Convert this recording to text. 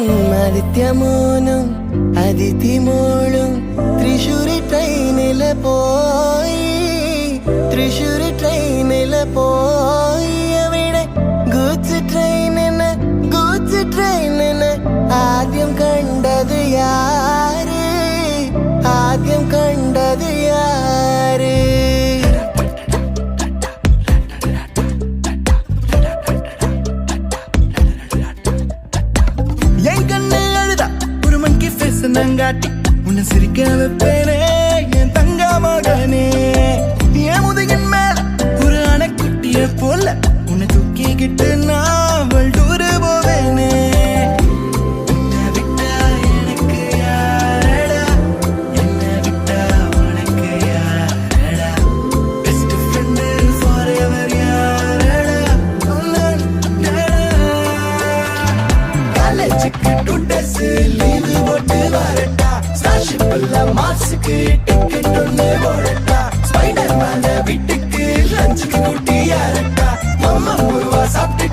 ആദിത്യമോനും അതിഥിമോളും തൃശ്ശൂരി ട്രെയിനില് പോയി തൃശ്ശൂരി ട്രെയിനില് പോയി അവിടെ ഗൂഡ്സ് ട്രെയിനിന് ആദ്യം കണ്ടത് യാര് ആദ്യം കണ്ടത് യാര് என் கண்ணை அழுதா ஒரு மங்கி ஃபேஸ் நங்காட்டி உன்னை சிரிக்க வைப்பேனே என் தங்க மகனே என் முதுகின் மேல ஒரு அணைக்குட்டிய போல உன்னை தூக்கிக்கிட்டு நான் வல்டூரு போவேனே உன்னை விட்டா எனக்கு யாரடா என்னை விட்டா உனக்கு யாரடா பெஸ்ட் ஃப்ரெண்டு ஃபார் எவர் யாரடா காலேஜுக்கு டுடேஸ் லீவு போட்டு வரட்டா ஸ்டார்ஷிப்ல மாசுக்கு டிக்கெட் ஒன்று போடட்டா ஸ்பைடர் மேன வீட்டுக்கு லஞ்சுக்கு கூட்டி யாரட்டா மாமா முருவா சாப்பிட்டு